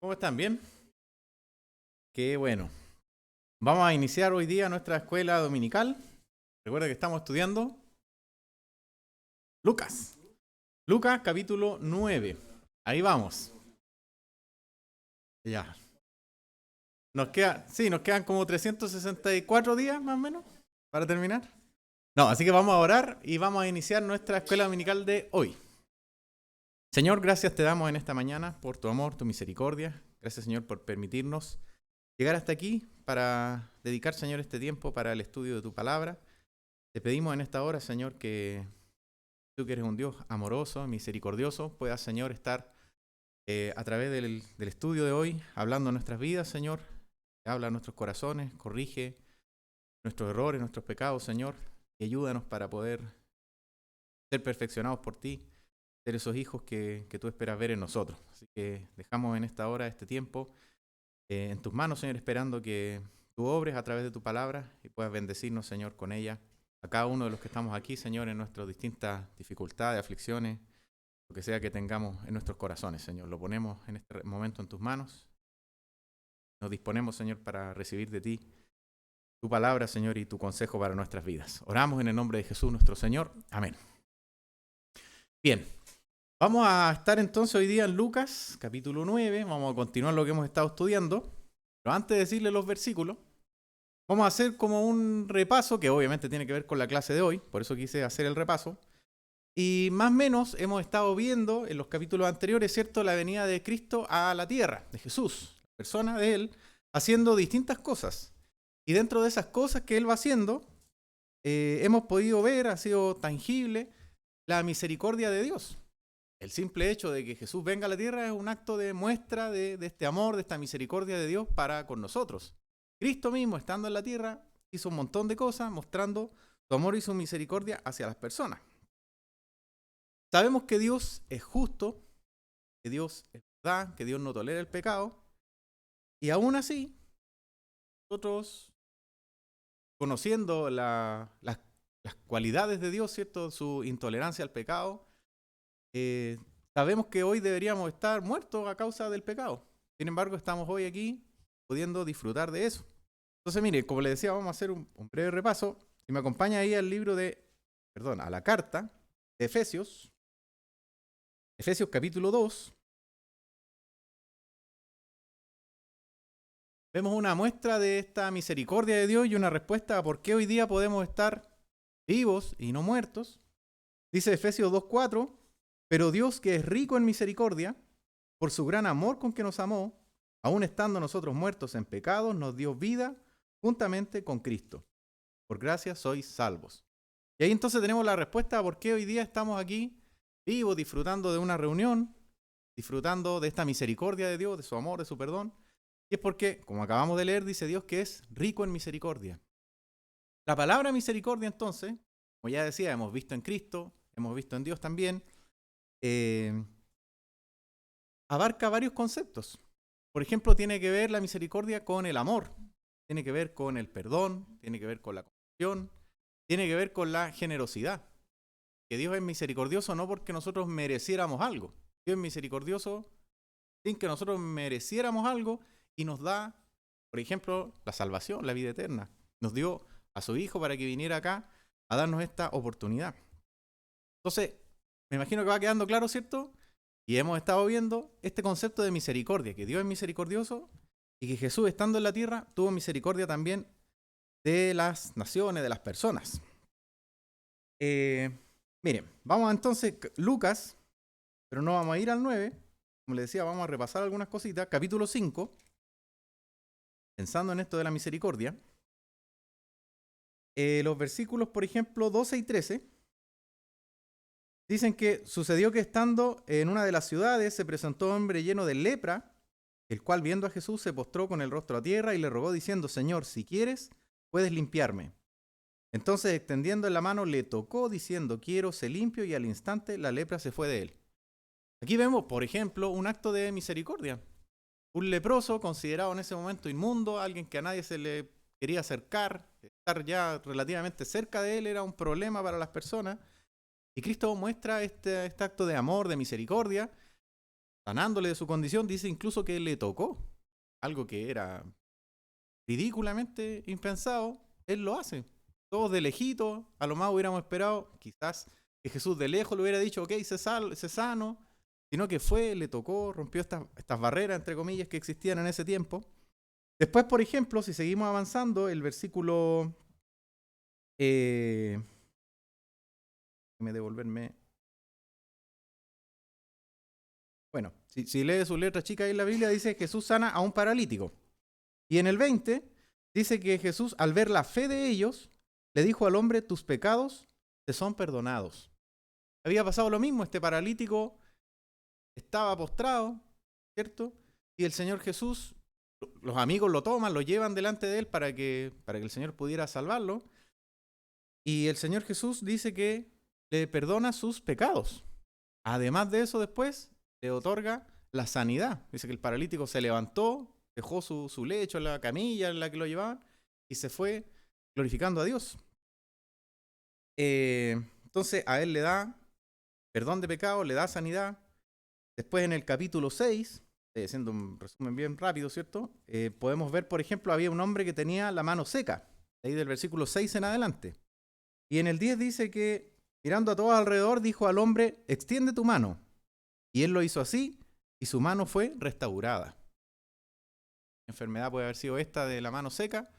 ¿Cómo están? ¿Bien? Qué bueno. Vamos a iniciar hoy día nuestra escuela dominical. Recuerda que estamos estudiando Lucas. Lucas capítulo 9. Ahí vamos. Ya. Nos quedan como 364 días más o menos para terminar. No, así que vamos a orar y vamos a iniciar nuestra escuela dominical de hoy. Señor, gracias te damos en esta mañana por tu amor, tu misericordia. Gracias, Señor, por permitirnos llegar hasta aquí para dedicar, Señor, este tiempo para el estudio de tu palabra. Te pedimos en esta hora, Señor, que tú que eres un Dios amoroso, misericordioso, puedas, Señor, estar a través del estudio de hoy, hablando en nuestras vidas, Señor. Habla en nuestros corazones, corrige nuestros errores, nuestros pecados, Señor, y ayúdanos para poder ser perfeccionados por ti, ser esos hijos que tú esperas ver en nosotros. Así que dejamos en esta hora, este tiempo, en tus manos, Señor, esperando que tú obres a través de tu palabra y puedas bendecirnos, Señor, con ella. A cada uno de los que estamos aquí, Señor, en nuestras distintas dificultades, aflicciones, lo que sea que tengamos en nuestros corazones, Señor. Lo ponemos en este momento en tus manos. Nos disponemos, Señor, para recibir de ti tu palabra, Señor, y tu consejo para nuestras vidas. Oramos en el nombre de Jesús, nuestro Señor. Amén. Bien, vamos a estar entonces hoy día en Lucas, capítulo 9. Vamos a continuar lo que hemos estado estudiando. Pero antes de decirle los versículos, vamos a hacer como un repaso, que obviamente tiene que ver con la clase de hoy, por eso quise hacer el repaso. Y más o menos hemos estado viendo en los capítulos anteriores, ¿cierto?, la venida de Cristo a la tierra, de Jesús, la persona de Él, haciendo distintas cosas. Y dentro de esas cosas que Él va haciendo, hemos podido ver, ha sido tangible, la misericordia de Dios. El simple hecho de que Jesús venga a la tierra es un acto de muestra de este amor, de esta misericordia de Dios para con nosotros. Cristo mismo, estando en la tierra, hizo un montón de cosas mostrando su amor y su misericordia hacia las personas. Sabemos que Dios es justo, que Dios es verdad, que Dios no tolera el pecado, y aún así, nosotros, conociendo las cualidades de Dios, ¿cierto?, su intolerancia al pecado, sabemos que hoy deberíamos estar muertos a causa del pecado. Sin embargo, estamos hoy aquí pudiendo disfrutar de eso. Entonces, mire, como le decía, vamos a hacer un breve repaso. Si me acompaña ahí al libro a la carta de Efesios, Efesios capítulo 2, vemos una muestra de esta misericordia de Dios y una respuesta a por qué hoy día podemos estar vivos y no muertos. Dice Efesios 2:4, pero Dios, que es rico en misericordia, por su gran amor con que nos amó, aun estando nosotros muertos en pecados, nos dio vida juntamente con Cristo. Por gracia sois salvos. Y ahí entonces tenemos la respuesta a por qué hoy día estamos aquí vivos, disfrutando de una reunión, disfrutando de esta misericordia de Dios, de su amor, de su perdón. Y es porque, como acabamos de leer, dice Dios que es rico en misericordia. La palabra misericordia entonces, como ya decía, hemos visto en Cristo, hemos visto en Dios también, abarca varios conceptos. Por ejemplo, tiene que ver la misericordia con el amor, tiene que ver con el perdón, tiene que ver con la compasión, tiene que ver con la generosidad. Que Dios es misericordioso no porque nosotros mereciéramos algo. Dios es misericordioso sin que nosotros mereciéramos algo y nos da, por ejemplo, la salvación, la vida eterna. Nos dio a su Hijo para que viniera acá a darnos esta oportunidad. Entonces, me imagino que va quedando claro, ¿cierto? Y hemos estado viendo este concepto de misericordia, que Dios es misericordioso y que Jesús, estando en la tierra, tuvo misericordia también de las naciones, de las personas. Miren, vamos entonces, Lucas, pero no vamos a ir al 9, como les decía, vamos a repasar algunas cositas. Capítulo 5, pensando en esto de la misericordia, los versículos, por ejemplo, 12 y 13, dicen que sucedió que estando en una de las ciudades se presentó un hombre lleno de lepra, el cual viendo a Jesús se postró con el rostro a tierra y le rogó diciendo, Señor, si quieres, puedes limpiarme. Entonces, extendiendo la mano, le tocó diciendo, quiero, sé limpio, y al instante la lepra se fue de él. Aquí vemos, por ejemplo, un acto de misericordia. Un leproso considerado en ese momento inmundo, alguien que a nadie se le quería acercar, estar ya relativamente cerca de él era un problema para las personas. Y Cristo muestra este acto de amor, de misericordia, sanándole de su condición, dice incluso que le tocó. Algo que era ridículamente impensado, él lo hace. Todos de lejito, a lo más hubiéramos esperado, quizás que Jesús de lejos le hubiera dicho, ok, sé sano, sino que fue, le tocó, rompió estas barreras, entre comillas, que existían en ese tiempo. Después, por ejemplo, si seguimos avanzando, el versículo... déjeme devolverme. Bueno, si lee su letra chica ahí en la Biblia, dice que Jesús sana a un paralítico. Y en el 20 dice que Jesús, al ver la fe de ellos, le dijo al hombre, tus pecados te son perdonados. Había pasado lo mismo, este paralítico estaba postrado, ¿cierto? Y el Señor Jesús, los amigos lo toman, lo llevan delante de él para que el Señor pudiera salvarlo. Y el Señor Jesús dice que le perdona sus pecados. Además de eso, después le otorga la sanidad. Dice que el paralítico se levantó, dejó su lecho en la camilla en la que lo llevaban y se fue glorificando a Dios. Entonces a él le da perdón de pecados, le da sanidad. Después en el capítulo 6, haciendo un resumen bien rápido, ¿cierto? Podemos ver, por ejemplo, había un hombre que tenía la mano seca, ahí del versículo 6 en adelante. Y en el 10 dice que, mirando a todos alrededor, dijo al hombre, extiende tu mano. Y él lo hizo así, y su mano fue restaurada. La enfermedad puede haber sido esta de la mano seca,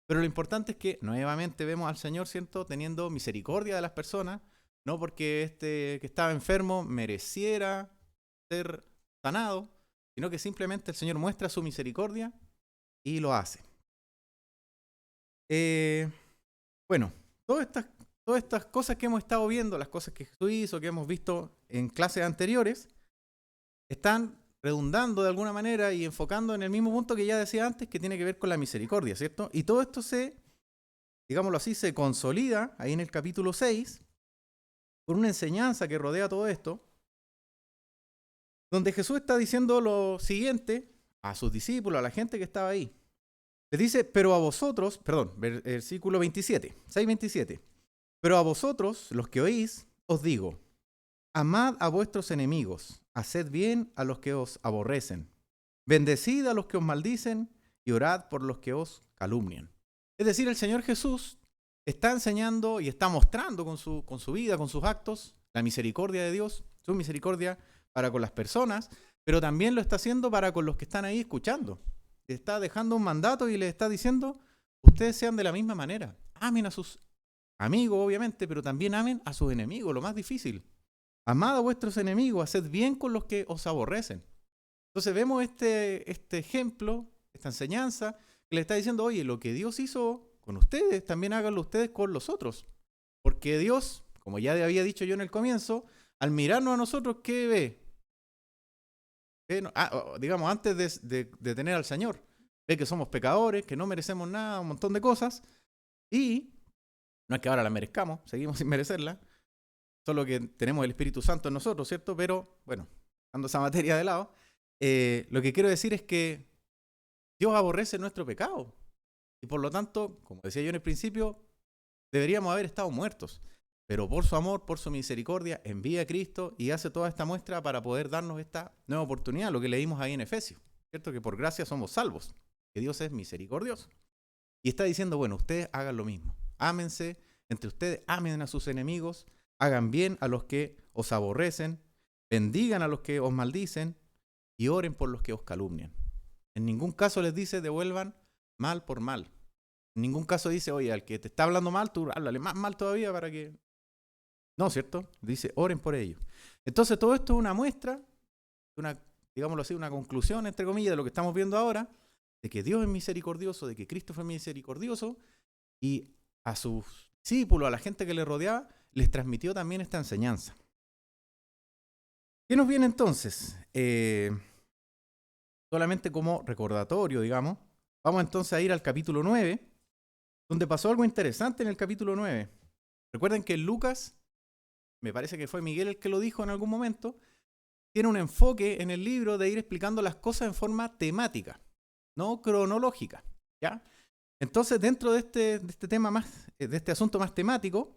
pero lo importante es que nuevamente vemos al Señor, ¿cierto?, teniendo misericordia de las personas, no porque este que estaba enfermo mereciera ser sanado, sino que simplemente el Señor muestra su misericordia y lo hace. Bueno, todas estas cosas que hemos estado viendo, las cosas que Jesús hizo, que hemos visto en clases anteriores, están redundando de alguna manera y enfocando en el mismo punto que ya decía antes, que tiene que ver con la misericordia, ¿cierto? Y todo esto digámoslo así, se consolida ahí en el capítulo 6 con una enseñanza que rodea todo esto, donde Jesús está diciendo lo siguiente a sus discípulos, a la gente que estaba ahí. Les dice, pero a vosotros, versículo 27, 6:27, pero a vosotros, los que oís, os digo, amad a vuestros enemigos, haced bien a los que os aborrecen, bendecid a los que os maldicen y orad por los que os calumnian. Es decir, el Señor Jesús está enseñando y está mostrando con su vida, con sus actos, la misericordia de Dios, su misericordia para con las personas, pero también lo está haciendo para con los que están ahí escuchando. Le está dejando un mandato y le está diciendo, ustedes sean de la misma manera. Amen a sus amigos, obviamente, pero también amen a sus enemigos, lo más difícil. Amad a vuestros enemigos, haced bien con los que os aborrecen. Entonces vemos este ejemplo, esta enseñanza, que le está diciendo, oye, lo que Dios hizo con ustedes, también háganlo ustedes con los otros. Porque Dios, como ya había dicho yo en el comienzo, al mirarnos a nosotros, ¿qué ve? Digamos, antes de tener al Señor, ve que somos pecadores, que no merecemos nada, un montón de cosas, y no es que ahora la merezcamos, seguimos sin merecerla, solo que tenemos el Espíritu Santo en nosotros, ¿cierto? Pero, bueno, dando esa materia de lado, lo que quiero decir es que Dios aborrece nuestro pecado, y por lo tanto, como decía yo en el principio, deberíamos haber estado muertos. Pero por su amor, por su misericordia, envía a Cristo y hace toda esta muestra para poder darnos esta nueva oportunidad, lo que leímos ahí en Efesios, ¿cierto? Que por gracia somos salvos, que Dios es misericordioso. Y está diciendo, bueno, ustedes hagan lo mismo. Ámense entre ustedes, amen a sus enemigos, hagan bien a los que os aborrecen, bendigan a los que os maldicen y oren por los que os calumnian. En ningún caso les dice devuelvan mal por mal. En ningún caso dice, oye, al que te está hablando mal, tú háblale más mal todavía para que... No, ¿cierto? Dice, oren por ellos. Entonces, todo esto es una muestra, digámoslo así, una conclusión, entre comillas, de lo que estamos viendo ahora, de que Dios es misericordioso, de que Cristo fue misericordioso, y a sus discípulos, a la gente que le rodeaba, les transmitió también esta enseñanza. ¿Qué nos viene entonces? Solamente como recordatorio, digamos. Vamos entonces a ir al capítulo 9, donde pasó algo interesante en el capítulo 9. Recuerden que Lucas, me parece que fue Miguel el que lo dijo en algún momento, tiene un enfoque en el libro de ir explicando las cosas en forma temática, no cronológica, ¿ya? Entonces, dentro de este tema de este asunto más temático,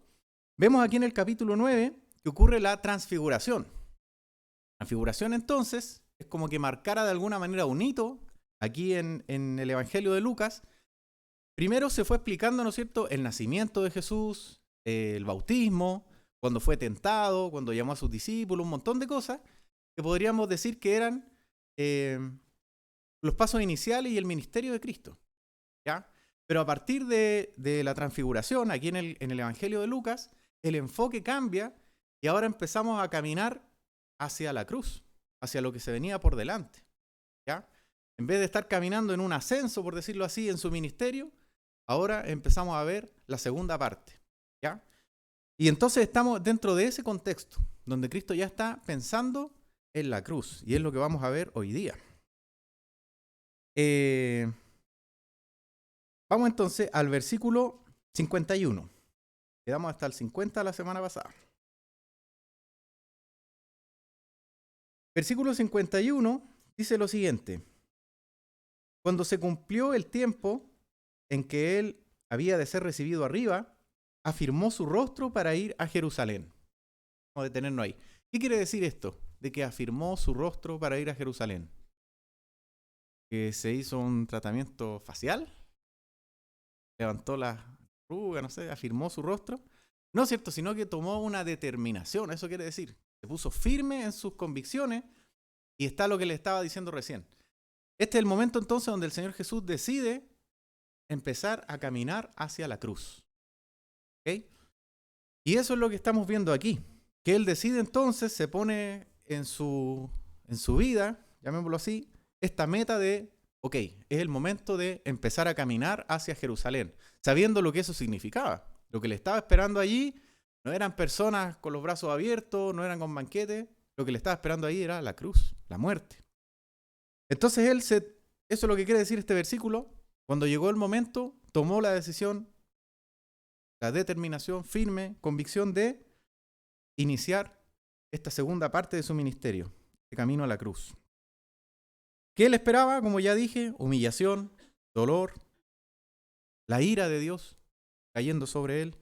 vemos aquí en el capítulo 9 que ocurre la transfiguración. La transfiguración, entonces, es como que marcara de alguna manera un hito aquí en el Evangelio de Lucas. Primero se fue explicando, ¿no es cierto?, el nacimiento de Jesús, el bautismo, cuando fue tentado, cuando llamó a sus discípulos, un montón de cosas que podríamos decir que eran los pasos iniciales y el ministerio de Cristo, ¿ya? Pero a partir de la transfiguración, aquí en el Evangelio de Lucas, el enfoque cambia y ahora empezamos a caminar hacia la cruz, hacia lo que se venía por delante, ¿ya? En vez de estar caminando en un ascenso, por decirlo así, en su ministerio, ahora empezamos a ver la segunda parte, ¿ya? Y entonces estamos dentro de ese contexto, donde Cristo ya está pensando en la cruz, y es lo que vamos a ver hoy día. Vamos entonces al versículo 51. Quedamos hasta el 50 la semana pasada. Versículo 51 dice lo siguiente: cuando se cumplió el tiempo en que él había de ser recibido arriba, afirmó su rostro para ir a Jerusalén. Vamos a detenernos ahí. ¿Qué quiere decir esto de que afirmó su rostro para ir a Jerusalén? ¿Que se hizo un tratamiento facial? ¿Levantó la arruga, no sé, afirmó su rostro? No es cierto, sino que tomó una determinación. Eso quiere decir, se puso firme en sus convicciones y está lo que le estaba diciendo recién. Este es el momento entonces donde el Señor Jesús decide empezar a caminar hacia la cruz. ¿Okay? Y eso es lo que estamos viendo aquí. Que Él decide entonces, se pone en su vida, llamémoslo así, esta meta de, ok, es el momento de empezar a caminar hacia Jerusalén, sabiendo lo que eso significaba. Lo que le estaba esperando allí no eran personas con los brazos abiertos, no eran con banquetes, lo que le estaba esperando ahí era la cruz, la muerte. Entonces eso es lo que quiere decir este versículo. Cuando llegó el momento, tomó la decisión, la determinación firme, convicción de iniciar esta segunda parte de su ministerio, de camino a la cruz. ¿Qué él esperaba? Como ya dije, humillación, dolor, la ira de Dios cayendo sobre él.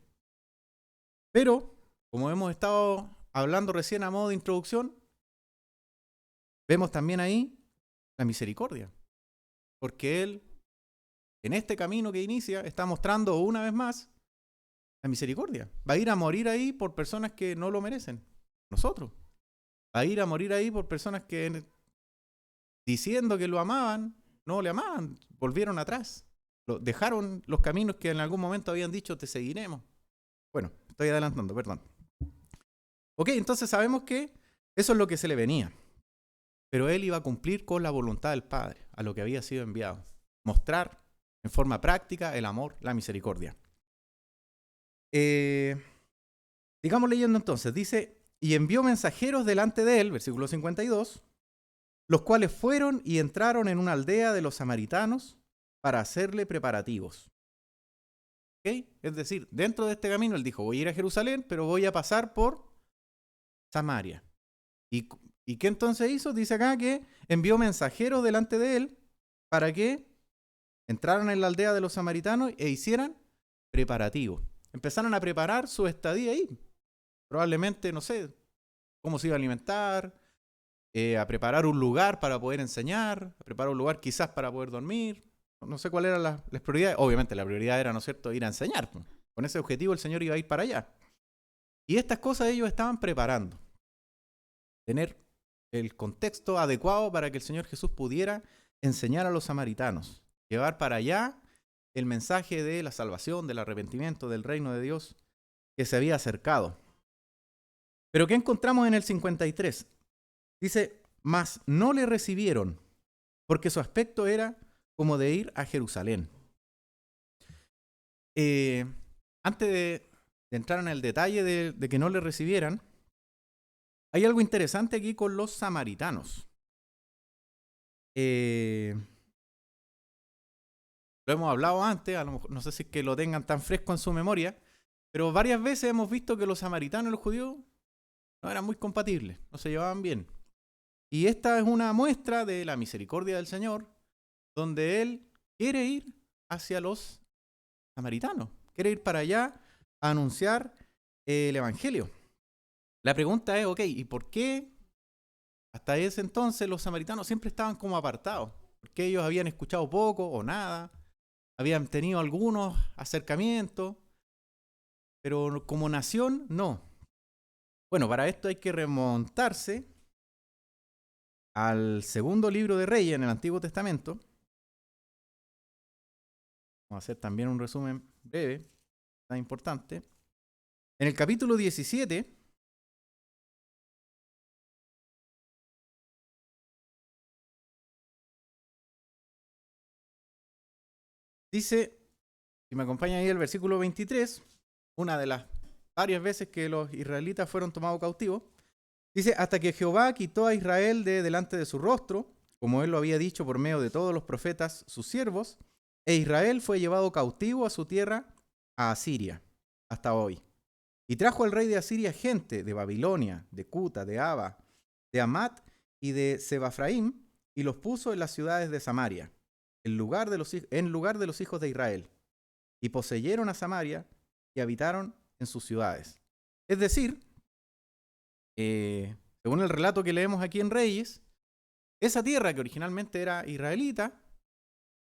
Pero, como hemos estado hablando recién a modo de introducción, vemos también ahí la misericordia. Porque él, en este camino que inicia, está mostrando una vez más la misericordia. Va a ir a morir ahí por personas que no lo merecen. Nosotros. Va a ir a morir ahí por personas que, diciendo que lo amaban, no le amaban, volvieron atrás. Dejaron los caminos que en algún momento habían dicho, te seguiremos. Bueno, estoy adelantando, perdón. Ok, entonces sabemos que eso es lo que se le venía. Pero él iba a cumplir con la voluntad del Padre, a lo que había sido enviado. Mostrar en forma práctica el amor, la misericordia. Sigamos leyendo entonces. Dice, y envió mensajeros delante de él, versículo 52, los cuales fueron y entraron en una aldea de los samaritanos para hacerle preparativos. ¿Okay? Es decir, dentro de este camino él dijo, voy a ir a Jerusalén, pero voy a pasar por Samaria. ¿Y qué entonces hizo? Dice acá que envió mensajeros delante de él para que entraran en la aldea de los samaritanos e hicieran preparativos. Empezaron a preparar su estadía ahí. Probablemente, no sé, cómo se iba a alimentar, a preparar un lugar para poder enseñar, a preparar un lugar quizás para poder dormir. No sé cuáles eran las prioridades. Obviamente la prioridad era, ¿no es cierto?, ir a enseñar. Con ese objetivo el Señor iba a ir para allá. Y estas cosas ellos estaban preparando. Tener el contexto adecuado para que el Señor Jesús pudiera enseñar a los samaritanos. Llevar para allá el mensaje de la salvación, del arrepentimiento, del reino de Dios que se había acercado. Pero ¿qué encontramos en el 53? Dice, mas no le recibieron, porque su aspecto era como de ir a Jerusalén. Antes de entrar en el detalle de que no le recibieran, hay algo interesante aquí con los samaritanos. Lo hemos hablado antes, a lo mejor, no sé si es que lo tengan tan fresco en su memoria, pero varias veces hemos visto que los samaritanos y los judíos no eran muy compatibles, no se llevaban bien. Y esta es una muestra de la misericordia del Señor, donde Él quiere ir hacia los samaritanos, quiere ir para allá a anunciar el Evangelio. La pregunta es, ok, ¿y por qué Hasta ese entonces los samaritanos siempre estaban como apartados, porque ellos habían escuchado poco o nada, habían tenido algunos acercamientos, pero como nación no. Bueno, para esto hay que remontarse al segundo libro de Reyes en el Antiguo Testamento. Vamos a hacer también un resumen breve, tan importante. En el capítulo 17, dice, si me acompaña ahí el versículo 23, una de las varias veces que los israelitas fueron tomados cautivos, dice, hasta que Jehová quitó a Israel de delante de su rostro, como él lo había dicho por medio de todos los profetas, sus siervos, e Israel fue llevado cautivo a su tierra, a Asiria, hasta hoy. Y trajo el rey de Asiria gente de Babilonia, de Cuta, de Aba, de Amat y de Sebafraim, y los puso en las ciudades de Samaria, en lugar de los hijos de Israel. Y poseyeron a Samaria y habitaron en sus ciudades. Es decir, según el relato que leemos aquí en Reyes, esa tierra que originalmente era israelita,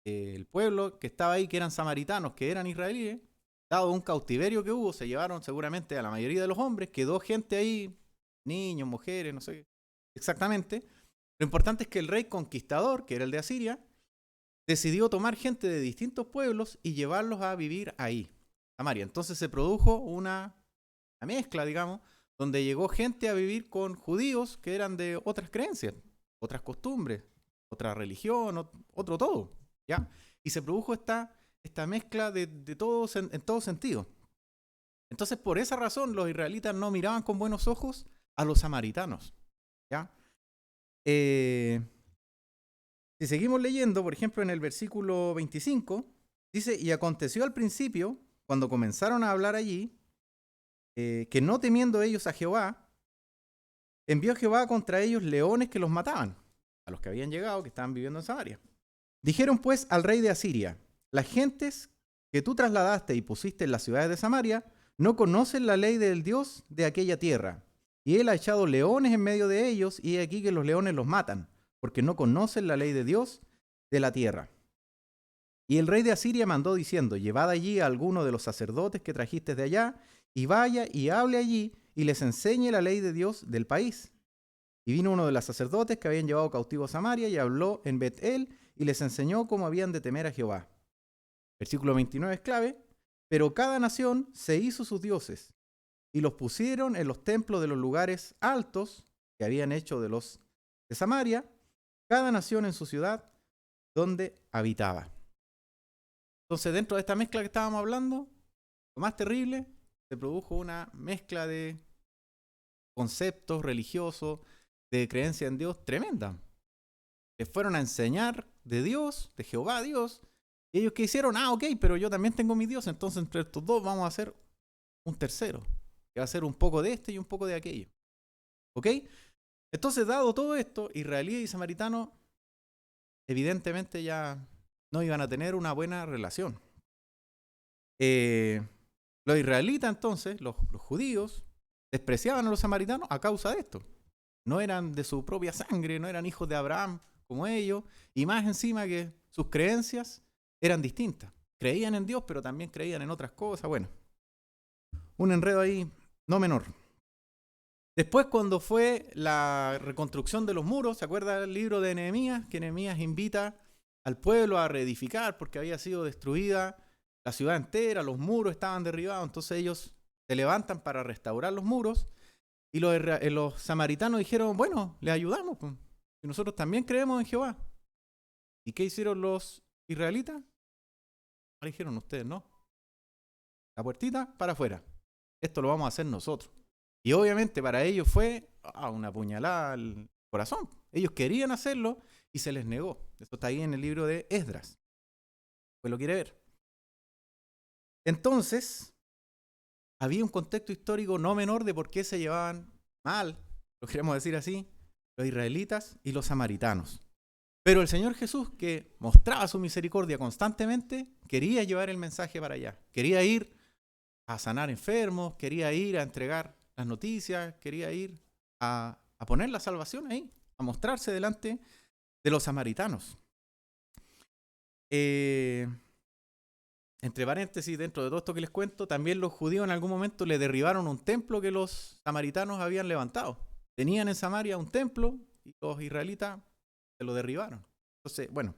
el pueblo que estaba ahí, que eran samaritanos, que eran israelíes, dado un cautiverio que hubo, se llevaron seguramente a la mayoría de los hombres, quedó gente ahí, niños, mujeres, no sé exactamente. Lo importante es que el rey conquistador, que era el de Asiria, decidió tomar gente de distintos pueblos y llevarlos a vivir ahí, Samaria. Entonces se produjo una mezcla, digamos, donde llegó gente a vivir con judíos que eran de otras creencias, otras costumbres, otra religión, otro todo, ¿ya? Y se produjo esta mezcla de todos en todo sentido. Entonces, por esa razón, los israelitas no miraban con buenos ojos a los samaritanos, ¿ya? Si seguimos leyendo, por ejemplo, en el versículo 25, dice, y aconteció al principio, cuando comenzaron a hablar allí, que no temiendo ellos a Jehová, envió Jehová contra ellos leones que los mataban, a los que habían llegado, que estaban viviendo en Samaria. Dijeron pues al rey de Asiria, las gentes que tú trasladaste y pusiste en las ciudades de Samaria, no conocen la ley del Dios de aquella tierra. Y él ha echado leones en medio de ellos, y he aquí que los leones los matan, porque no conocen la ley de Dios de la tierra. Y el rey de Asiria mandó diciendo, llevad allí a alguno de los sacerdotes que trajiste de allá, y vaya y hable allí, y les enseñe la ley de Dios del país. Y vino uno de los sacerdotes que habían llevado cautivo a Samaria, y habló en Bet-El, y les enseñó cómo habían de temer a Jehová. Versículo 29 es clave. Pero cada nación se hizo sus dioses, y los pusieron en los templos de los lugares altos que habían hecho de los de Samaria, cada nación en su ciudad donde habitaba. Entonces, dentro de esta mezcla que estábamos hablando, lo más terrible, se produjo una mezcla de conceptos religiosos, de creencia en Dios tremenda. Les fueron a enseñar de Dios, de Jehová Dios, y ellos que hicieron, ok, pero yo también tengo mi Dios, entonces entre estos dos vamos a hacer un tercero, que va a ser un poco de este y un poco de aquello. ¿Ok? Entonces, dado todo esto, israelíes y samaritanos evidentemente ya no iban a tener una buena relación. Los israelitas entonces, los judíos, despreciaban a los samaritanos a causa de esto. No eran de su propia sangre, no eran hijos de Abraham como ellos, y más encima que sus creencias eran distintas. Creían en Dios, pero también creían en otras cosas. Bueno, un enredo ahí no menor. Después, cuando fue la reconstrucción de los muros, ¿se acuerda el libro de Nehemías? Que Nehemías invita al pueblo a reedificar porque había sido destruida la ciudad entera, los muros estaban derribados, entonces ellos se levantan para restaurar los muros y los samaritanos dijeron, bueno, les ayudamos, pues, y nosotros también creemos en Jehová. ¿Y qué hicieron los israelitas? Ahora dijeron ustedes, no, la puertita para afuera, esto lo vamos a hacer nosotros. Y obviamente para ellos fue una puñalada al corazón. Ellos querían hacerlo y se les negó. Esto está ahí en el libro de Esdras. Pues lo quiere ver. Entonces, había un contexto histórico no menor de por qué se llevaban mal, lo queremos decir así, los israelitas y los samaritanos. Pero el Señor Jesús, que mostraba su misericordia constantemente, quería llevar el mensaje para allá. Quería ir a sanar enfermos, quería ir a entregar las noticias, quería ir a poner la salvación ahí, a mostrarse delante de los samaritanos. Entre paréntesis, dentro de todo esto que les cuento, también los judíos en algún momento le derribaron un templo que los samaritanos habían levantado. Tenían en Samaria un templo y los israelitas se lo derribaron. Entonces, bueno,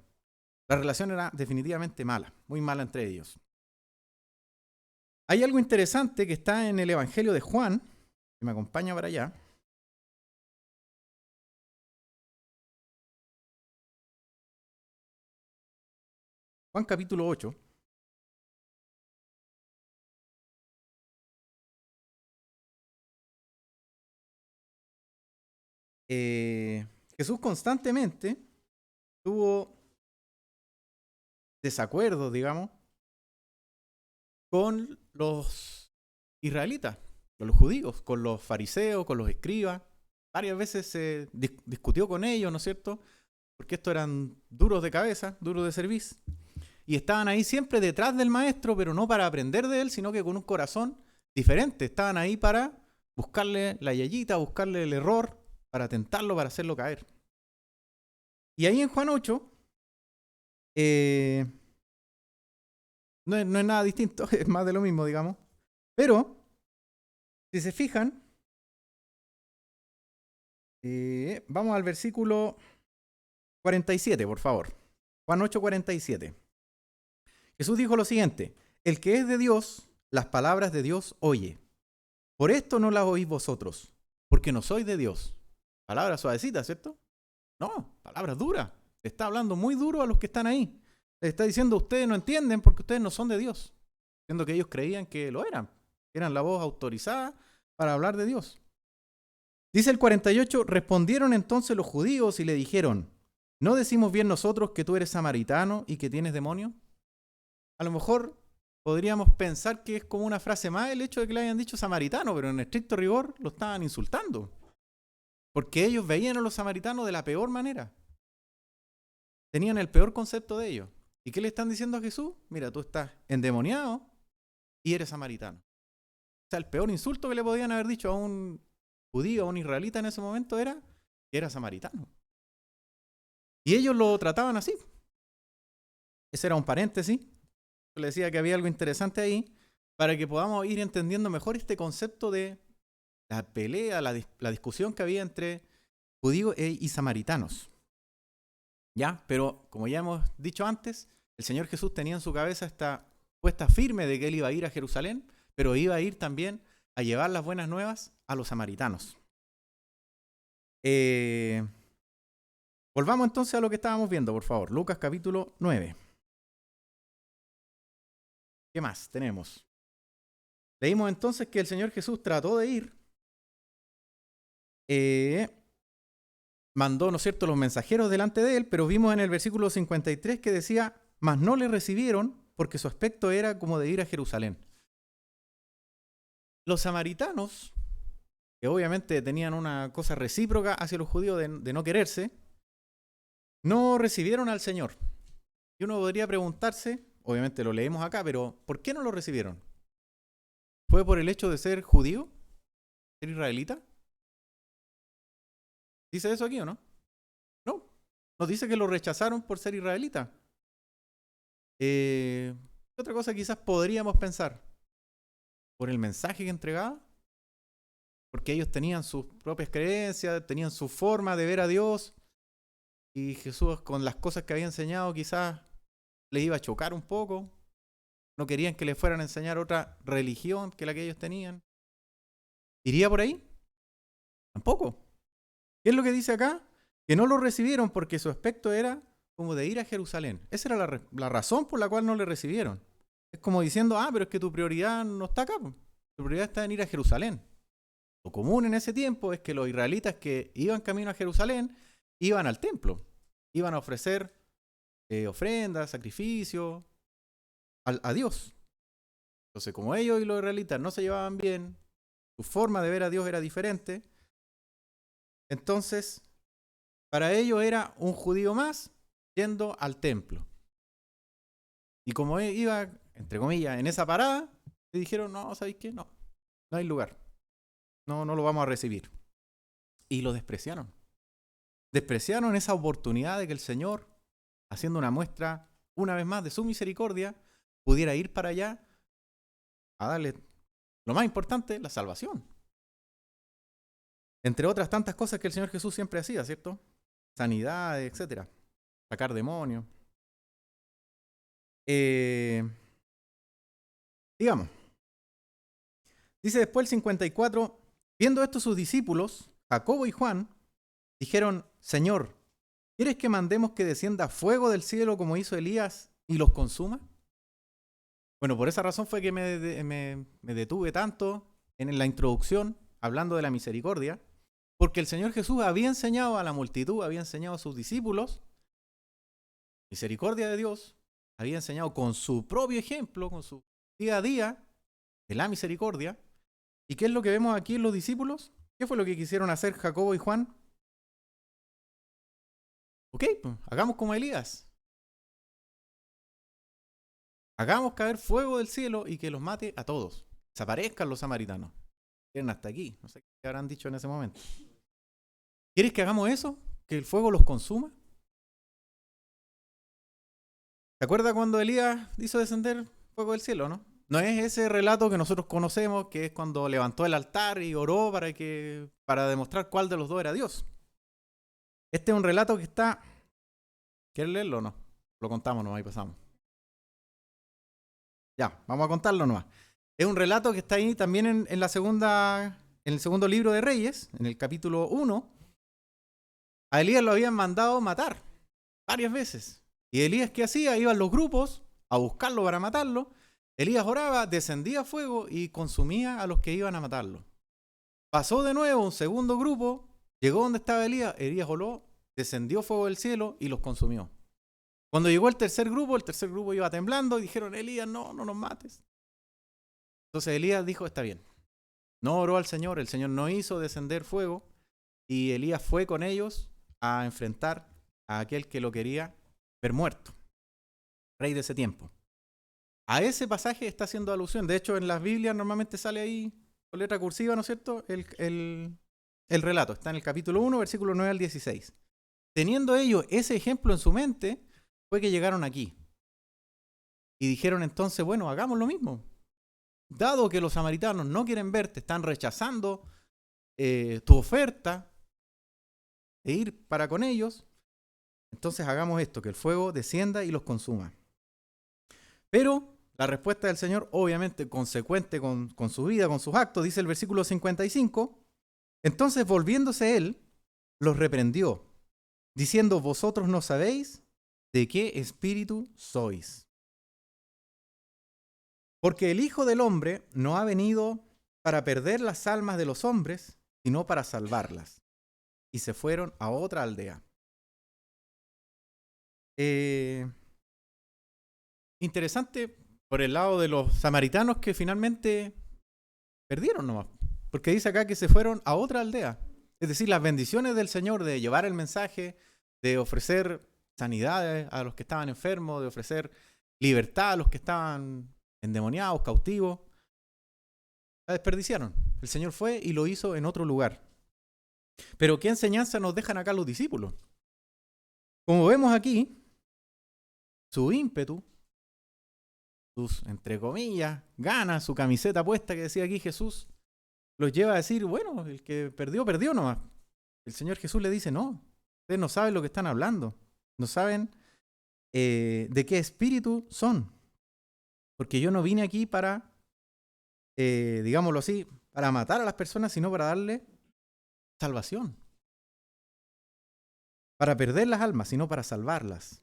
la relación era definitivamente mala, muy mala entre ellos. Hay algo interesante que está en el Evangelio de Juan, que me acompaña para allá. Juan capítulo 8. Jesús constantemente tuvo desacuerdos, digamos, con los israelitas, con los judíos, con los fariseos, con los escribas. Varias veces se discutió con ellos, ¿no es cierto? Porque estos eran duros de cabeza, duros de cerviz. Y estaban ahí siempre detrás del maestro, pero no para aprender de él, sino que con un corazón diferente. Estaban ahí para buscarle la yayita, buscarle el error, para tentarlo, para hacerlo caer. Y ahí en Juan 8, no es nada distinto, es más de lo mismo, digamos. Pero, si se fijan, vamos al versículo 47, por favor. Juan 8, 47. Jesús dijo lo siguiente: el que es de Dios, las palabras de Dios oye. Por esto no las oís vosotros, porque no sois de Dios. Palabras suavecitas, ¿cierto? No, palabras duras. Le está hablando muy duro a los que están ahí. Les está diciendo, ustedes no entienden porque ustedes no son de Dios. Siendo que ellos creían que lo eran. Eran la voz autorizada para hablar de Dios. Dice el 48, respondieron entonces los judíos y le dijeron, ¿no decimos bien nosotros que tú eres samaritano y que tienes demonio? A lo mejor podríamos pensar que es como una frase más el hecho de que le hayan dicho samaritano, pero en estricto rigor lo estaban insultando. Porque ellos veían a los samaritanos de la peor manera. Tenían el peor concepto de ellos. ¿Y qué le están diciendo a Jesús? Mira, tú estás endemoniado y eres samaritano. O sea, el peor insulto que le podían haber dicho a un judío, a un israelita en ese momento era que era samaritano. Y ellos lo trataban así. Ese era un paréntesis. Le decía que había algo interesante ahí para que podamos ir entendiendo mejor este concepto de la pelea, la discusión que había entre judíos y samaritanos. ¿Ya? Pero como ya hemos dicho antes, el Señor Jesús tenía en su cabeza esta puesta firme de que Él iba a ir a Jerusalén, pero iba a ir también a llevar las buenas nuevas a los samaritanos. Volvamos entonces a lo que estábamos viendo, por favor. Lucas capítulo 9. ¿Qué más tenemos? Leímos entonces que el Señor Jesús trató de ir, mandó, ¿no es cierto?, los mensajeros delante de él, pero vimos en el versículo 53 que decía, mas no le recibieron porque su aspecto era como de ir a Jerusalén. Los samaritanos, que obviamente tenían una cosa recíproca hacia los judíos de no quererse, no recibieron al Señor. Y uno podría preguntarse, obviamente lo leemos acá, pero ¿por qué no lo recibieron? ¿Fue por el hecho de ser judío? ¿Ser israelita? ¿Dice eso aquí o no? No. Nos dice que lo rechazaron por ser israelita. ¿Qué otra cosa quizás podríamos pensar? ¿Por el mensaje que entregaba? Porque ellos tenían sus propias creencias, tenían su forma de ver a Dios. Y Jesús, con las cosas que había enseñado, quizás les iba a chocar un poco. No querían que les fueran a enseñar otra religión que la que ellos tenían. ¿Iría por ahí? Tampoco. ¿Qué es lo que dice acá? Que no lo recibieron porque su aspecto era como de ir a Jerusalén. Esa era la razón por la cual no le recibieron. Es como diciendo, pero es que tu prioridad no está acá. Tu prioridad está en ir a Jerusalén. Lo común en ese tiempo es que los israelitas que iban camino a Jerusalén iban al templo. Iban a ofrecer ofrendas, sacrificios a Dios. Entonces, como ellos y los israelitas no se llevaban bien, su forma de ver a Dios era diferente, entonces para ellos era un judío más yendo al templo. Y como iba, entre comillas, en esa parada, le dijeron, no, ¿sabéis qué? No hay lugar. No lo vamos a recibir. Y lo despreciaron. despreciaron esa oportunidad de que el Señor, haciendo una muestra una vez más de su misericordia, pudiera ir para allá a darle lo más importante, la salvación. Entre otras tantas cosas que el Señor Jesús siempre hacía, ¿cierto? Sanidades, etcétera. Sacar demonios. Digamos. Dice después el 54, viendo esto sus discípulos, Jacobo y Juan, dijeron, Señor, ¿quieres que mandemos que descienda fuego del cielo como hizo Elías y los consuma? Bueno, por esa razón fue que me detuve tanto en la introducción, hablando de la misericordia, porque el Señor Jesús había enseñado a la multitud, había enseñado a sus discípulos, misericordia de Dios, había enseñado con su propio ejemplo, con su día a día, de la misericordia. ¿Y qué es lo que vemos aquí en los discípulos? ¿Qué fue lo que quisieron hacer Jacobo y Juan? Ok, pues, hagamos como Elías. Hagamos caer fuego del cielo y que los mate a todos. Desaparezcan los samaritanos. Quieren hasta aquí. No sé qué habrán dicho en ese momento. ¿Quieres que hagamos eso? ¿Que el fuego los consuma? ¿Te acuerdas cuando Elías hizo descender fuego del cielo, no? No es ese relato que nosotros conocemos, que es cuando levantó el altar y oró para demostrar cuál de los dos era Dios. Este es un relato que está... ¿Quieres leerlo o no? Lo contamos nomás y pasamos. Ya, vamos a contarlo nomás. Es un relato que está ahí también en el segundo libro de Reyes, en el capítulo 1. A Elías lo habían mandado matar varias veces. ¿Y Elías qué hacía? Iban los grupos a buscarlo para matarlo. Elías oraba, descendía fuego y consumía a los que iban a matarlo. Pasó de nuevo un segundo grupo, llegó donde estaba Elías oró, descendió fuego del cielo y los consumió. Cuando llegó el tercer grupo iba temblando y dijeron, Elías, no nos mates. Entonces Elías dijo, está bien. No oró al Señor, el Señor no hizo descender fuego y Elías fue con ellos a enfrentar a aquel que lo quería ver muerto, rey de ese tiempo. A ese pasaje está haciendo alusión. De hecho, en las Biblias normalmente sale ahí con letra cursiva, ¿no es cierto? El relato está en el capítulo 1, versículo 9 al 16. Teniendo ellos ese ejemplo en su mente, fue que llegaron aquí. Y dijeron entonces, bueno, hagamos lo mismo. Dado que los samaritanos no quieren verte, están rechazando tu oferta de ir para con ellos, entonces hagamos esto, que el fuego descienda y los consuma. Pero la respuesta del Señor, obviamente consecuente con su vida, con sus actos, dice el versículo 55, entonces volviéndose él, los reprendió, diciendo, vosotros no sabéis de qué espíritu sois. Porque el Hijo del Hombre no ha venido para perder las almas de los hombres, sino para salvarlas. Y se fueron a otra aldea. Interesante por el lado de los samaritanos que finalmente perdieron nomás. Porque dice acá que se fueron a otra aldea. Es decir, las bendiciones del Señor de llevar el mensaje, de ofrecer sanidades a los que estaban enfermos, de ofrecer libertad a los que estaban endemoniados, cautivos, la desperdiciaron. El Señor fue y lo hizo en otro lugar. Pero ¿qué enseñanza nos dejan acá los discípulos? Como vemos aquí, su ímpetu, sus, entre comillas, ganas, su camiseta puesta que decía aquí Jesús, los lleva a decir, bueno, el que perdió, perdió nomás. El Señor Jesús le dice, no, ustedes no saben lo que están hablando, no saben de qué espíritu son. Porque yo no vine aquí para, digámoslo así, para matar a las personas, sino para darle salvación. Para perder las almas, sino para salvarlas.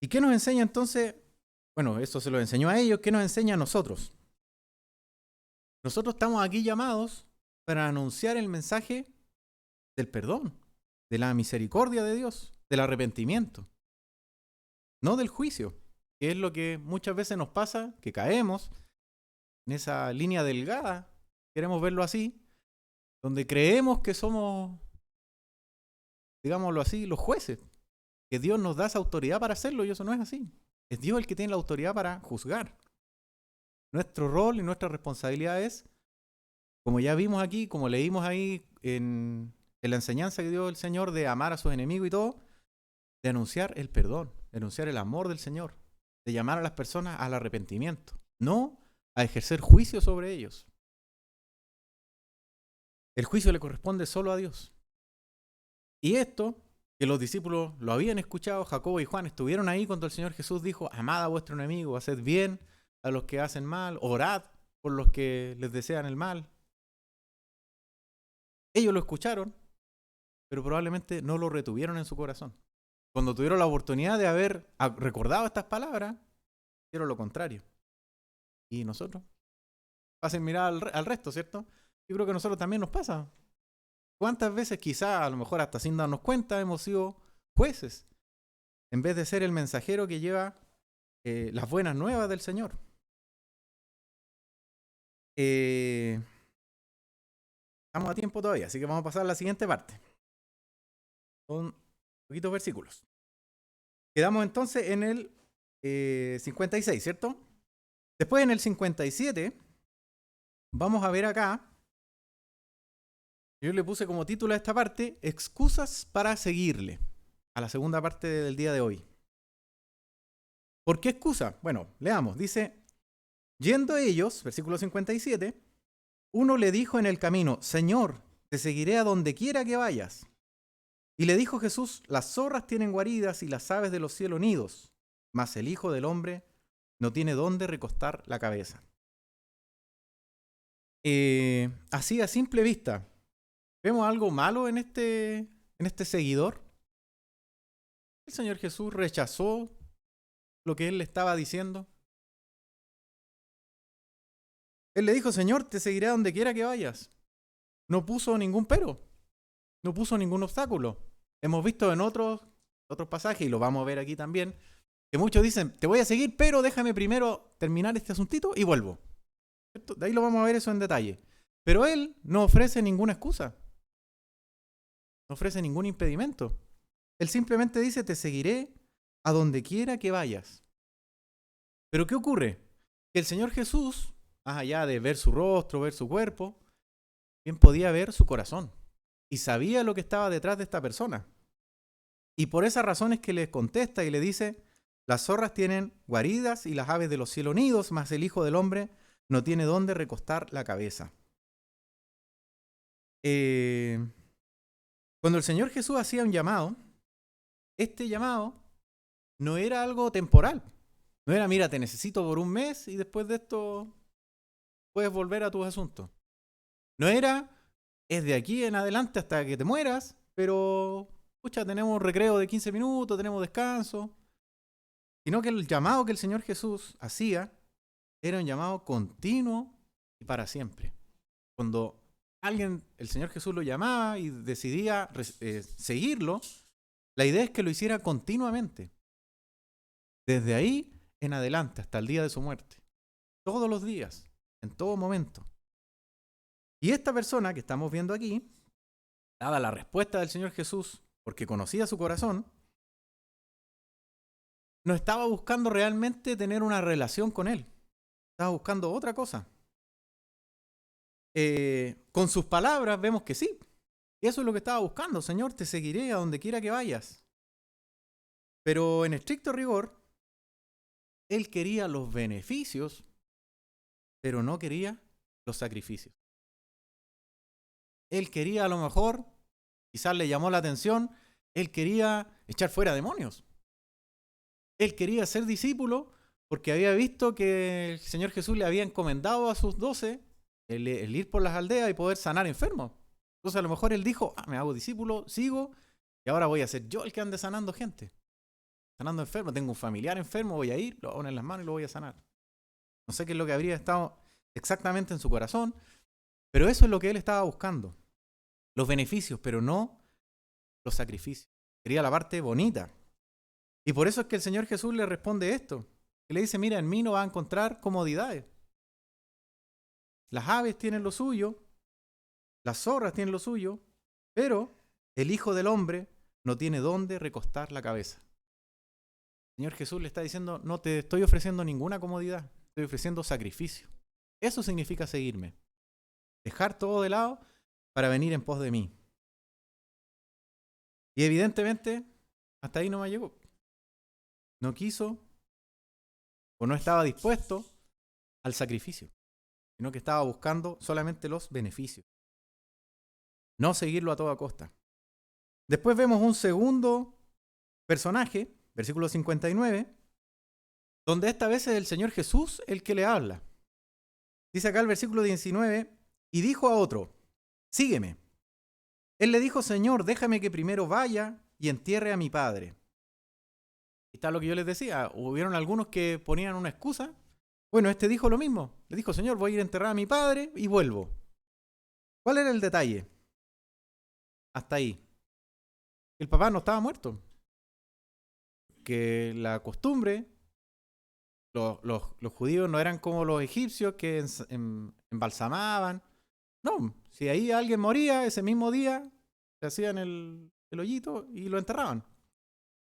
¿Y qué nos enseña entonces? Bueno, eso se lo enseñó a ellos. ¿Qué nos enseña a nosotros? Nosotros estamos aquí llamados para anunciar el mensaje del perdón, de la misericordia de Dios, del arrepentimiento, no del juicio, que es lo que muchas veces nos pasa, que caemos en esa línea delgada, queremos verlo así, donde creemos que somos, digámoslo así, los jueces, que Dios nos da esa autoridad para hacerlo y eso no es así. Es Dios el que tiene la autoridad para juzgar. Nuestro rol y nuestra responsabilidad es, como ya vimos aquí, como leímos ahí en en la enseñanza que dio el Señor de amar a sus enemigos y todo, de anunciar el perdón, de anunciar el amor del Señor, de llamar a las personas al arrepentimiento, no a ejercer juicio sobre ellos. El juicio le corresponde solo a Dios. Y esto, que los discípulos lo habían escuchado, Jacobo y Juan estuvieron ahí cuando el Señor Jesús dijo: amad a vuestro enemigo, haced bien a los que hacen mal, orad por los que les desean el mal. Ellos lo escucharon, pero probablemente no lo retuvieron en su corazón. Cuando tuvieron la oportunidad de haber recordado estas palabras, hicieron lo contrario. Y nosotros, pasen mirar al resto, ¿cierto? Yo creo que a nosotros también nos pasa. ¿Cuántas veces, quizás, a lo mejor hasta sin darnos cuenta, hemos sido jueces, en vez de ser el mensajero que lleva las buenas nuevas del Señor? Estamos a tiempo todavía, así que vamos a pasar a la siguiente parte. Son poquitos versículos. Quedamos entonces en el 56, ¿cierto? Después en el 57, vamos a ver acá, yo le puse como título a esta parte, excusas para seguirle, a la segunda parte del día de hoy. ¿Por qué excusa? Bueno, leamos, dice: yendo ellos, versículo 57, uno le dijo en el camino: Señor, te seguiré a donde quiera que vayas. Y le dijo Jesús: las zorras tienen guaridas y las aves de los cielos nidos, mas el Hijo del Hombre no tiene dónde recostar la cabeza. Así a simple vista, ¿vemos algo malo en este seguidor? El Señor Jesús rechazó lo que él le estaba diciendo. Él le dijo: Señor, te seguiré a donde quiera que vayas. No puso ningún pero, no puso ningún obstáculo. Hemos visto en otros pasajes, y lo vamos a ver aquí también, que muchos dicen: te voy a seguir, pero déjame primero terminar este asuntito y vuelvo. ¿Cierto? De ahí lo vamos a ver eso en detalle. Pero él no ofrece ninguna excusa, no ofrece ningún impedimento. Él simplemente dice: te seguiré a donde quiera que vayas. Pero ¿qué ocurre? Que el Señor Jesús, más allá de ver su rostro, ver su cuerpo, bien podía ver su corazón y sabía lo que estaba detrás de esta persona. Y por esa razón es que les contesta y le dice: las zorras tienen guaridas y las aves de los cielos nidos, mas el Hijo del Hombre no tiene dónde recostar la cabeza. Cuando el Señor Jesús hacía un llamado, este llamado no era algo temporal. No era: mira, te necesito por un mes y después de esto puedes volver a tus asuntos. No era: es de aquí en adelante hasta que te mueras, pero pucha, tenemos recreo de 15 minutos, tenemos descanso. Sino que el llamado que el Señor Jesús hacía era un llamado continuo y para siempre. Cuando el Señor Jesús lo llamaba y decidía seguirlo, la idea es que lo hiciera continuamente. Desde ahí en adelante hasta el día de su muerte. Todos los días, en todo momento. Y esta persona que estamos viendo aquí, dada la respuesta del Señor Jesús, porque conocía su corazón, no estaba buscando realmente tener una relación con él. Estaba buscando otra cosa. Con sus palabras vemos que sí. Eso es lo que estaba buscando. Señor, te seguiré a donde quiera que vayas. Pero en estricto rigor, él quería los beneficios, pero no quería los sacrificios. Él quería, a lo mejor, quizás le llamó la atención, él quería echar fuera demonios. Él quería ser discípulo porque había visto que el Señor Jesús le había encomendado a sus 12 el ir por las aldeas y poder sanar enfermos. Entonces a lo mejor él dijo: me hago discípulo, sigo, y ahora voy a ser yo el que ande sanando gente. Sanando enfermos, tengo un familiar enfermo, voy a ir, lo voy a poner en las manos y lo voy a sanar. No sé qué es lo que habría estado exactamente en su corazón, pero eso es lo que él estaba buscando. Los beneficios, pero no los sacrificios. Quería la parte bonita. Y por eso es que el Señor Jesús le responde esto. Que le dice: mira, en mí no va a encontrar comodidades. Las aves tienen lo suyo, las zorras tienen lo suyo, pero el Hijo del Hombre no tiene dónde recostar la cabeza. El Señor Jesús le está diciendo: no te estoy ofreciendo ninguna comodidad, estoy ofreciendo sacrificio. Eso significa seguirme. Dejar todo de lado para venir en pos de mí. Y evidentemente, hasta ahí no me llegó. No quiso o no estaba dispuesto al sacrificio, sino que estaba buscando solamente los beneficios, no seguirlo a toda costa. Después vemos un segundo personaje, versículo 59, donde esta vez es el Señor Jesús el que le habla. Dice acá el versículo 19, y dijo a otro, sígueme. Él le dijo, Señor, déjame que primero vaya y entierre a mi padre. Y está lo que yo les decía, hubieron algunos que ponían una excusa. Bueno, este dijo lo mismo. Le dijo, Señor, voy a ir a enterrar a mi padre y vuelvo. ¿Cuál era el detalle? Hasta ahí. El papá no estaba muerto. Que la costumbre, los judíos no eran como los egipcios que embalsamaban. No, si ahí alguien moría ese mismo día, se hacían el hoyito y lo enterraban.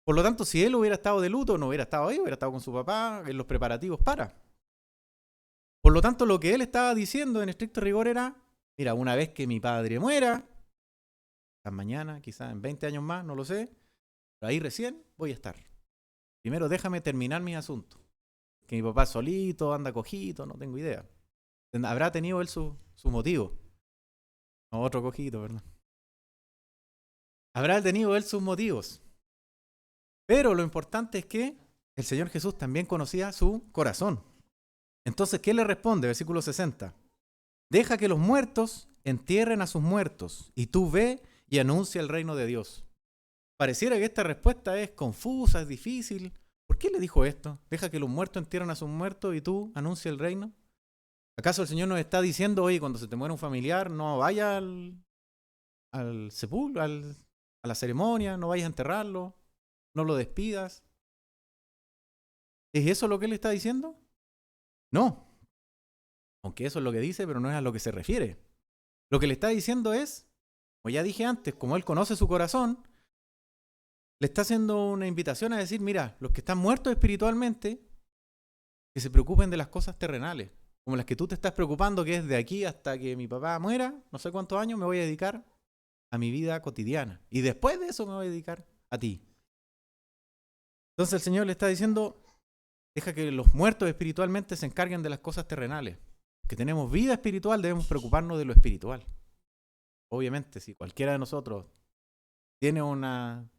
Por lo tanto, si él hubiera estado de luto, no hubiera estado ahí, hubiera estado con su papá en los preparativos para. Por lo tanto, lo que él estaba diciendo en estricto rigor era, mira, una vez que mi padre muera, quizás mañana, quizás en 20 años más, no lo sé, pero ahí recién voy a estar. Primero déjame terminar mis asuntos. Que mi papá solito, anda cojito, no tengo idea. Habrá tenido él su motivo. No, otro cojito, ¿verdad? Habrá tenido él sus motivos. Pero lo importante es que el Señor Jesús también conocía su corazón. Entonces, ¿qué le responde? Versículo 60. Deja que los muertos entierren a sus muertos, y tú ve y anuncia el reino de Dios. Pareciera que esta respuesta es confusa, es difícil. ¿Por qué le dijo esto? Deja que los muertos entierren a sus muertos y tú anuncia el reino. ¿Acaso el Señor nos está diciendo, oye, cuando se te muere un familiar, no vaya al sepulcro, a la ceremonia, no vayas a enterrarlo, no lo despidas? ¿Es eso lo que él está diciendo? No. Aunque eso es lo que dice, pero no es a lo que se refiere. Lo que le está diciendo es, como ya dije antes, como él conoce su corazón, le está haciendo una invitación a decir, mira, los que están muertos espiritualmente, que se preocupen de las cosas terrenales, como las que tú te estás preocupando, que es de aquí hasta que mi papá muera, no sé cuántos años, me voy a dedicar a mi vida cotidiana. Y después de eso me voy a dedicar a ti. Entonces el Señor le está diciendo, deja que los muertos espiritualmente se encarguen de las cosas terrenales. Que tenemos vida espiritual, debemos preocuparnos de lo espiritual. Obviamente, si cualquiera de nosotros tiene una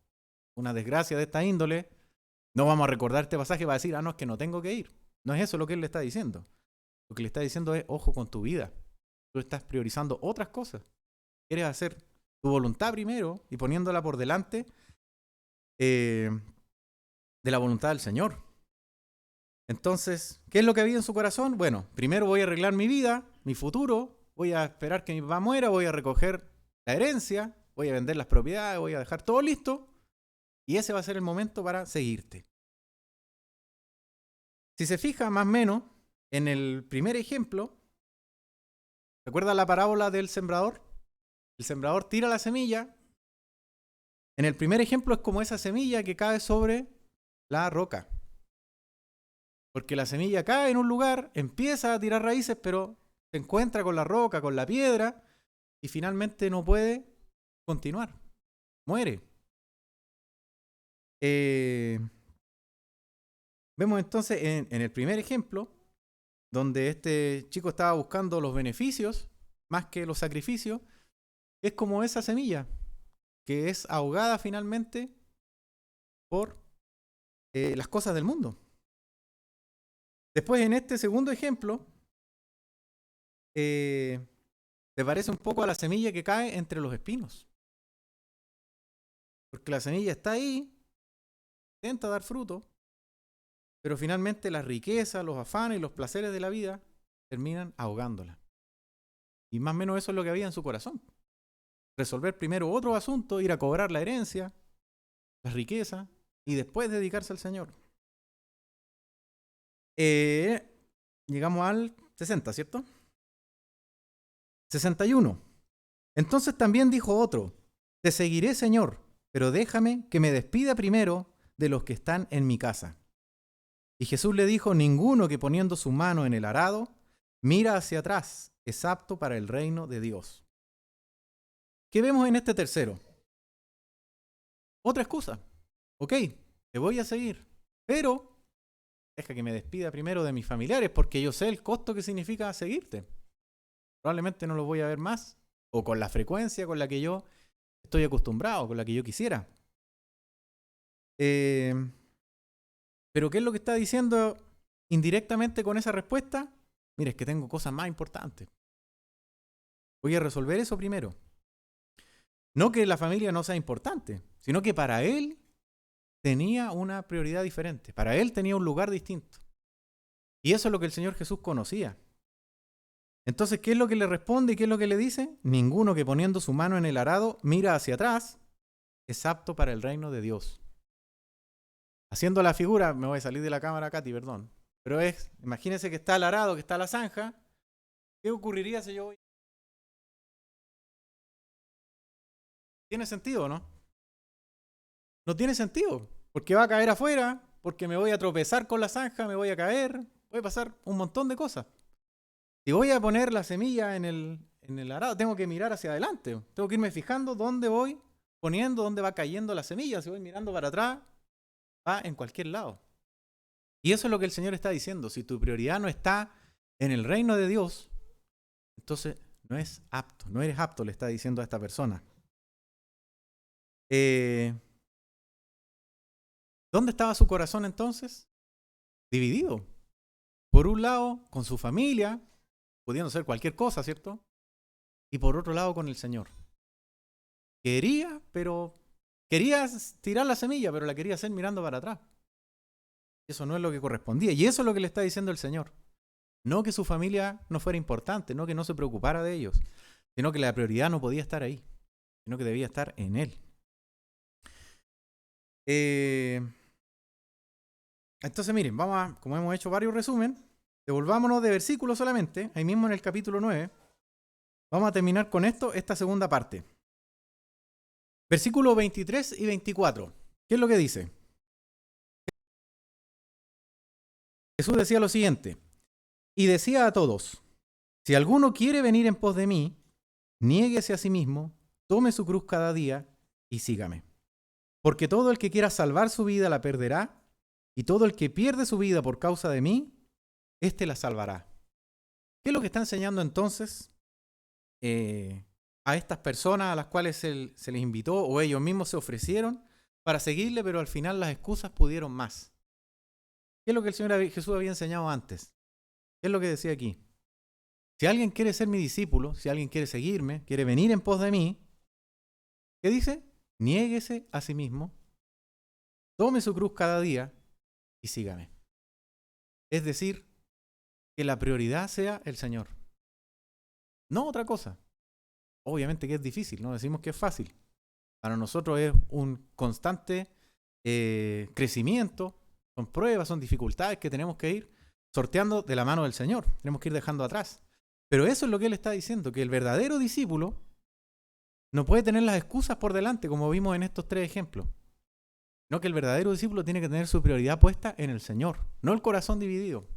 desgracia de esta índole, no vamos a recordar este pasaje para decir, no, es que no tengo que ir. No es eso lo que él le está diciendo. Lo que le está diciendo es, ojo con tu vida. Tú estás priorizando otras cosas. Quieres hacer tu voluntad primero y poniéndola por delante de la voluntad del Señor. Entonces, ¿qué es lo que había en su corazón? Bueno, primero voy a arreglar mi vida, mi futuro, voy a esperar que mi papá muera, voy a recoger la herencia, voy a vender las propiedades, voy a dejar todo listo y ese va a ser el momento para seguirte. Si se fija más o menos en el primer ejemplo, ¿recuerda la parábola del sembrador? El sembrador tira la semilla. En el primer ejemplo es como esa semilla que cae sobre la roca. Porque la semilla cae en un lugar, empieza a tirar raíces, pero se encuentra con la roca, con la piedra, y finalmente no puede continuar. Muere. Vemos entonces en el primer ejemplo, donde este chico estaba buscando los beneficios más que los sacrificios, es como esa semilla que es ahogada finalmente por las cosas del mundo. Después, en este segundo ejemplo, se parece un poco a la semilla que cae entre los espinos. Porque la semilla está ahí, intenta dar fruto, pero finalmente las riquezas, los afanes y los placeres de la vida terminan ahogándola. Y más o menos eso es lo que había en su corazón. Resolver primero otro asunto, ir a cobrar la herencia, las riquezas, y después dedicarse al Señor. Llegamos al 60, ¿cierto? 61. Entonces también dijo otro, te seguiré, Señor, pero déjame que me despida primero de los que están en mi casa. Y Jesús le dijo, ninguno que poniendo su mano en el arado mira hacia atrás es apto para el reino de Dios. ¿Qué vemos en este tercero? otra excusa. Ok, te voy a seguir, pero deja que me despida primero de mis familiares porque yo sé el costo que significa seguirte. Probablemente no lo voy a ver más o con la frecuencia con la que yo estoy acostumbrado, con la que yo quisiera. Pero ¿qué es lo que está diciendo indirectamente con esa respuesta? Mire, es que tengo cosas más importantes. Voy a resolver eso primero. No que la familia no sea importante, sino que para él tenía una prioridad diferente. Para él tenía un lugar distinto. Y eso es lo que el Señor Jesús conocía. Entonces, ¿qué es lo que le responde y qué es lo que le dice? Ninguno que poniendo su mano en el arado mira hacia atrás es apto para el reino de Dios. Haciendo la figura, me voy a salir de la cámara, Katy, perdón. Pero imagínense que está el arado, que está la zanja. ¿Qué ocurriría si yo voy? ¿Tiene sentido o no? No tiene sentido, porque va a caer afuera, porque me voy a tropezar con la zanja, me voy a caer, puede pasar un montón de cosas. Si voy a poner la semilla en el arado, tengo que mirar hacia adelante. Tengo que irme fijando dónde voy poniendo, dónde va cayendo la semilla. Si voy mirando para atrás, va en cualquier lado. Y eso es lo que el Señor está diciendo. Si tu prioridad no está en el reino de Dios, entonces no es apto, no eres apto, le está diciendo a esta persona. ¿Dónde estaba su corazón entonces? Dividido. Por un lado, con su familia, pudiendo ser cualquier cosa, ¿cierto? Y por otro lado, con el Señor. Quería tirar la semilla, pero la quería hacer mirando para atrás. Eso no es lo que correspondía. Y eso es lo que le está diciendo el Señor. No que su familia no fuera importante, no que no se preocupara de ellos, sino que la prioridad no podía estar ahí, sino que debía estar en Él. Entonces miren, como hemos hecho varios resúmenes, devolvámonos de versículos solamente, ahí mismo en el capítulo 9. Vamos a terminar con esta segunda parte. Versículos 23 y 24. ¿Qué es lo que dice? Jesús decía lo siguiente, y decía a todos, si alguno quiere venir en pos de mí, niéguese a sí mismo, tome su cruz cada día y sígame. Porque todo el que quiera salvar su vida la perderá, y todo el que pierde su vida por causa de mí, éste la salvará. ¿Qué es lo que está enseñando entonces a estas personas a las cuales se les invitó o ellos mismos se ofrecieron para seguirle, pero al final las excusas pudieron más? ¿Qué es lo que el Señor Jesús había enseñado antes? ¿Qué es lo que decía aquí? Si alguien quiere ser mi discípulo, si alguien quiere seguirme, quiere venir en pos de mí, ¿qué dice? Niéguese a sí mismo, tome su cruz cada día y sígame. Es decir, que la prioridad sea el Señor. No otra cosa. Obviamente que es difícil, no decimos que es fácil. Para nosotros es un constante crecimiento, son pruebas, son dificultades que tenemos que ir sorteando de la mano del Señor. Tenemos que ir dejando atrás. Pero eso es lo que Él está diciendo, que el verdadero discípulo no puede tener las excusas por delante, como vimos en estos 3 ejemplos. No, que el verdadero discípulo tiene que tener su prioridad puesta en el Señor, no el corazón dividido.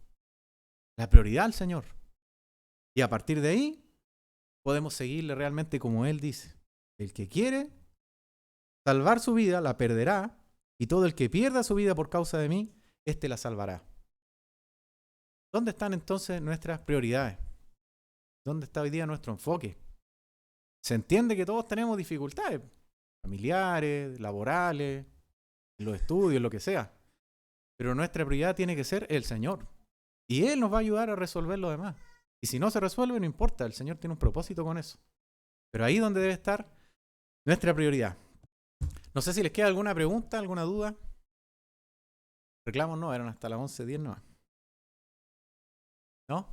La prioridad al Señor. Y a partir de ahí podemos seguirle realmente como Él dice. El que quiere salvar su vida la perderá, y todo el que pierda su vida por causa de mí, éste la salvará. ¿Dónde están entonces nuestras prioridades? ¿Dónde está hoy día nuestro enfoque? Se entiende que todos tenemos dificultades familiares, laborales, los estudios, lo que sea. Pero nuestra prioridad tiene que ser el Señor. Y Él nos va a ayudar a resolver lo demás. Y si no se resuelve, no importa. El Señor tiene un propósito con eso. Pero ahí es donde debe estar nuestra prioridad. No sé si les queda alguna pregunta, alguna duda. Reclamos no, eran hasta las 11:10 no. ¿No?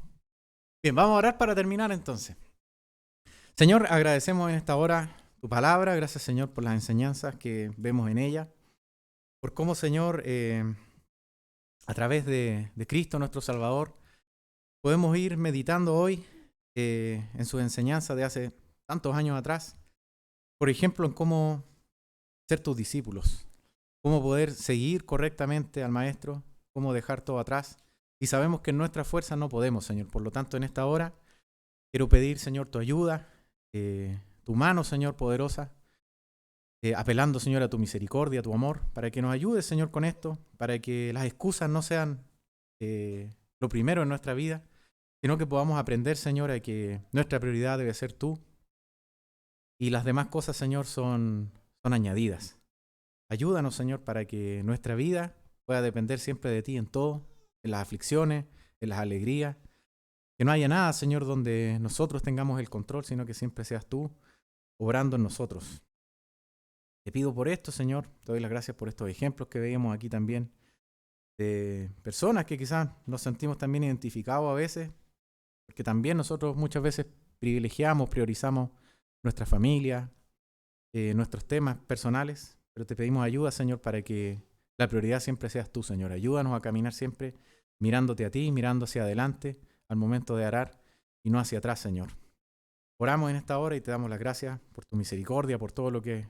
Bien, vamos a orar para terminar entonces. Señor, agradecemos en esta hora tu palabra. Gracias, Señor, por las enseñanzas que vemos en ella. Por cómo, Señor, a través de Cristo, nuestro Salvador, podemos ir meditando hoy en sus enseñanzas de hace tantos años atrás. Por ejemplo, en cómo ser tus discípulos, cómo poder seguir correctamente al Maestro, cómo dejar todo atrás. Y sabemos que en nuestra fuerza no podemos, Señor. Por lo tanto, en esta hora quiero pedir, Señor, tu ayuda, tu mano, Señor, poderosa, apelando, Señor, a tu misericordia, a tu amor, para que nos ayudes, Señor, con esto, para que las excusas no sean lo primero en nuestra vida, sino que podamos aprender, Señor, a que nuestra prioridad debe ser tú y las demás cosas, Señor, son añadidas. Ayúdanos, Señor, para que nuestra vida pueda depender siempre de ti en todo, en las aflicciones, en las alegrías. Que no haya nada, Señor, donde nosotros tengamos el control, sino que siempre seas tú obrando en nosotros. Te pido por esto, Señor. Te doy las gracias por estos ejemplos que veíamos aquí también de personas que quizás nos sentimos también identificados a veces, porque también nosotros muchas veces privilegiamos, priorizamos nuestra familia, nuestros temas personales, pero te pedimos ayuda, Señor, para que la prioridad siempre seas tú, Señor. Ayúdanos a caminar siempre mirándote a ti, mirando hacia adelante al momento de arar y no hacia atrás, Señor. Oramos en esta hora y te damos las gracias por tu misericordia, por todo lo que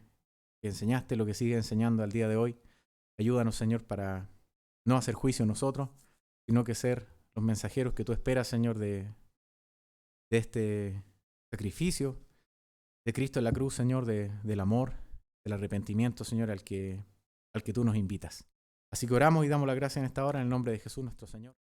enseñaste, lo que sigues enseñando al día de hoy. Ayúdanos, Señor, para no hacer juicio nosotros, sino que ser los mensajeros que tú esperas, Señor, de este sacrificio de Cristo en la cruz, Señor, del amor, del arrepentimiento, Señor, al que tú nos invitas. Así que oramos y damos la gracia en esta hora en el nombre de Jesús nuestro Señor.